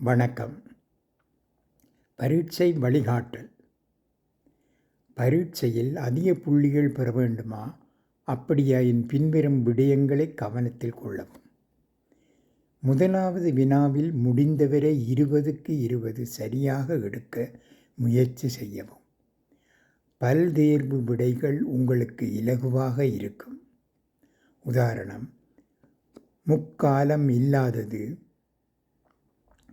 வணக்கம். பரீட்சை வழிகாட்டல். பரீட்சையில் அதிக புள்ளிகள் பெற வேண்டுமா? அப்படியாயின் பின்வரும் விடயங்களை கவனத்தில் கொள்ளவும். முதலாவது வினாவில் முடிந்தவரை 20க்கு 20 சரியாக எடுக்க முயற்சி செய்யவும். பல்தேர்வு விடைகள் உங்களுக்கு இலகுவாக இருக்கும். உதாரணம்: முக்காலம் இல்லாதது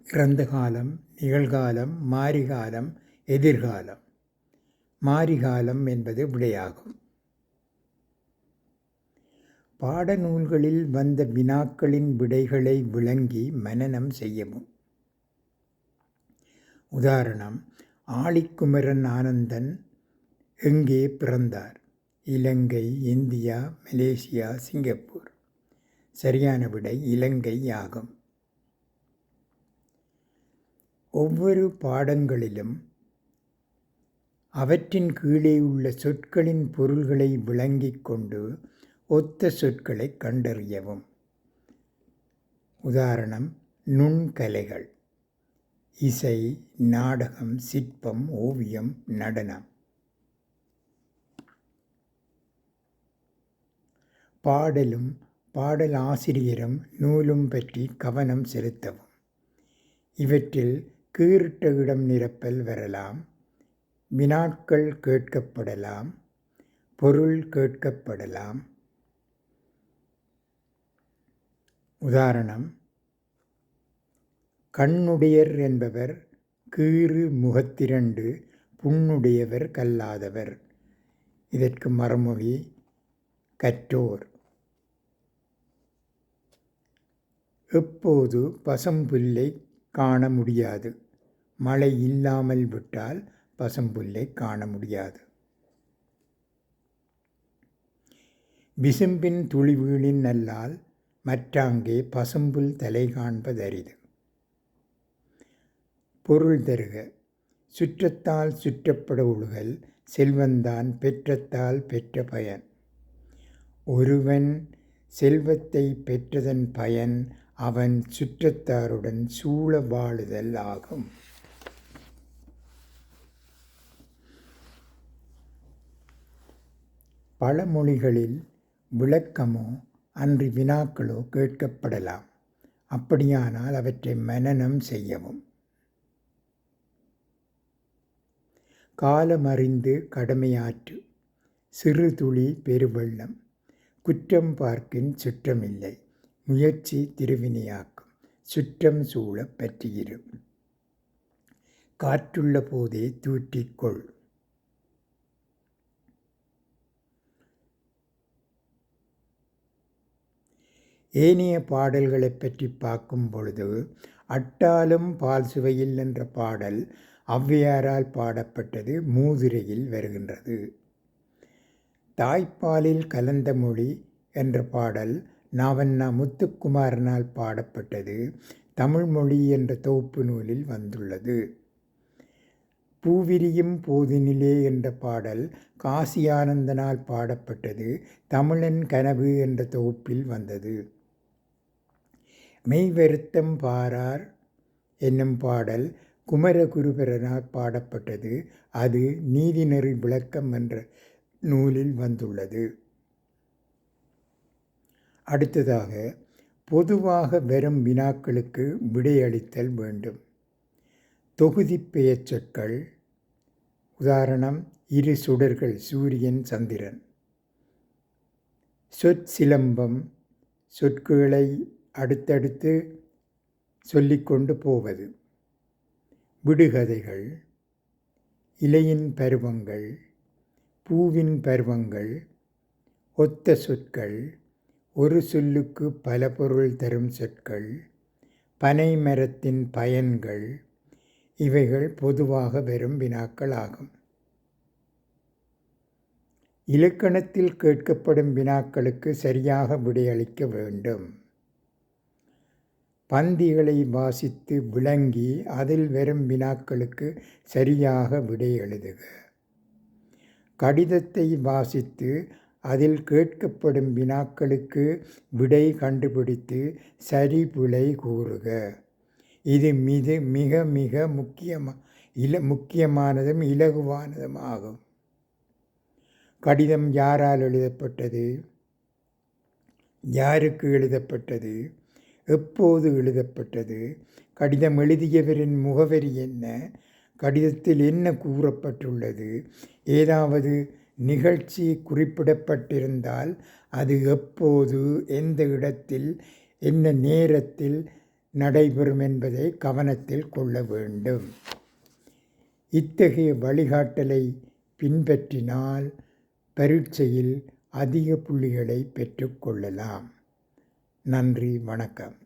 இறந்த காலம், நிகழ்காலம், மாரிகாலம், எதிர்காலம். மாரிகாலம் என்பது விடையாகும். பாடநூல்களில் வந்த வினாக்களின் விடைகளை விளங்கி மனனம் செய்யவும். உதாரணம்: ஆழிக்குமரன் ஆனந்தன் எங்கே பிறந்தார்? இலங்கை, இந்தியா, மலேசியா, சிங்கப்பூர். சரியான விடை இலங்கை ஆகும். ஒவ்வொரு பாடங்களிலும் அவற்றின் கீழே உள்ள சொற்களின் பொருள்களை விளங்கிக் கொண்டு ஒத்த சொற்களை கண்டறியவும். உதாரணம்: நுண்கலைகள்: இசை, நாடகம், சிற்பம், ஓவியம், நடனம். பாடலும் பாடல் ஆசிரியரும் நூலும் பற்றி கவனம் செலுத்தவும். இவற்றில் கீறிட்ட இடம் நிரப்பல் வரலாம், வினாக்கள் கேட்கப்படலாம், பொருள் கேட்கப்படலாம். உதாரணம்: கண்ணுடையர் என்பவர் கீறு முகத்திரண்டு, புண்ணுடையவர் கல்லாதவர். இதற்கு மறுமொழி கற்றோர். எப்போது பசம்புல்லை காண முடியாது? மழை இல்லாமல் விட்டால் பசம்புல்லை காண முடியாது. விசும்பின் துளிவீழின் நல்லால் மற்றாங்கே பசும்புல் தலை காண்பதரிது. பொருள் தருக. சுற்றத்தால் சுற்றப்பட ஒழுகல் செல்வந்தான் பெற்றத்தால் பெற்ற பயன். ஒருவன் செல்வத்தை பெற்றதன் பயன் அவன் சுற்றத்தாருடன் சூழ வாழுதல் ஆகும். பழமொழிகளில் விளக்கமோ அன்றி வினாக்களோ கேட்கப்படலாம். அப்படியானால் அவற்றை மனனம் செய்யவும். காலமறிந்து கடமையாற்று, சிறு துளி பெருவெள்ளம். குற்றம் பார்க்கின் சுற்றமில்லை, முயற்சி திருவினையாக்கும். சுற்றம் சூழ பற்றியிரு. காற்றுள்ள போதே தூற்றிக்கொள். ஏனைய பாடல்களை பற்றி பார்க்கும் பொழுது, அட்டாலும் பால் சுவையில் என்ற பாடல் ஔவையாரால் பாடப்பட்டது மூதுரையில் வருகின்றது. தாய்ப்பாலில் கலந்த மொழி என்ற பாடல் நாவண்ணா முத்துக்குமாரனால் பாடப்பட்டது தமிழ்மொழி என்ற தொகுப்பு நூலில் வந்துள்ளது. பூவிரியும் போதினிலே என்ற பாடல் காசியானந்தனால் பாடப்பட்டது தமிழன் கனவு என்ற தொகுப்பில் வந்தது. மெய் வருத்தம் பாரார் என்னும் பாடல் குமரகுருபரனால் பாடப்பட்டது. அது நீதிநெறி விளக்கம் என்ற நூலில் வந்துள்ளது. அடுத்ததாக, பொதுவாக வரும் வினாக்களுக்கு விடையளித்தல் வேண்டும். தொகுதி பெயர் சொற்கள். உதாரணம்: இரு சுடர்கள் சூரியன், சந்திரன். சொற்சிலம்பம்: சொற்களை அடுத்தடுத்து சொல்லிக்கொண்டு போவது. விடுகதைகள். இலையின் பருவங்கள், பூவின் பருவங்கள், ஒத்த சொற்கள், ஒரு சொல்லுக்கு பல பொருள் தரும் சொற்கள், பனை மரத்தின் பயன்கள். இவைகள் பொதுவாக வரும் வினாக்கள் ஆகும். இலக்கணத்தில் கேட்கப்படும் வினாக்களுக்கு சரியாக விடையளிக்க வேண்டும். பந்திகளை வாசித்து விளங்கி அதில் வரும் வினாக்களுக்கு சரியாக விடை எழுதுக. கடிதத்தை வாசித்து அதில் கேட்கப்படும் வினாக்களுக்கு விடை கண்டுபிடித்து சரி பிழை கூறுக. இது மிக மிக முக்கியமானதும் இலகுவானதும் ஆகும். கடிதம் யாரால் எழுதப்பட்டது, யாருக்கு எழுதப்பட்டது, எப்போது எழுதப்பட்டது, கடிதம் எழுதியவரின் முகவரி என்ன, கடிதத்தில் என்ன கூறப்பட்டுள்ளது, ஏதாவது நிகழ்ச்சி குறிப்பிடப்பட்டிருந்தால் அது எப்போது, எந்த இடத்தில், என்ன நேரத்தில் நடைபெறும் என்பதை கவனத்தில் கொள்ள வேண்டும். இத்தகைய வழிகாட்டலை பின்பற்றினால் பரீட்சையில் அதிக புள்ளிகளை பெற்றுக்கொள்ளலாம். நன்றி, வணக்கம்.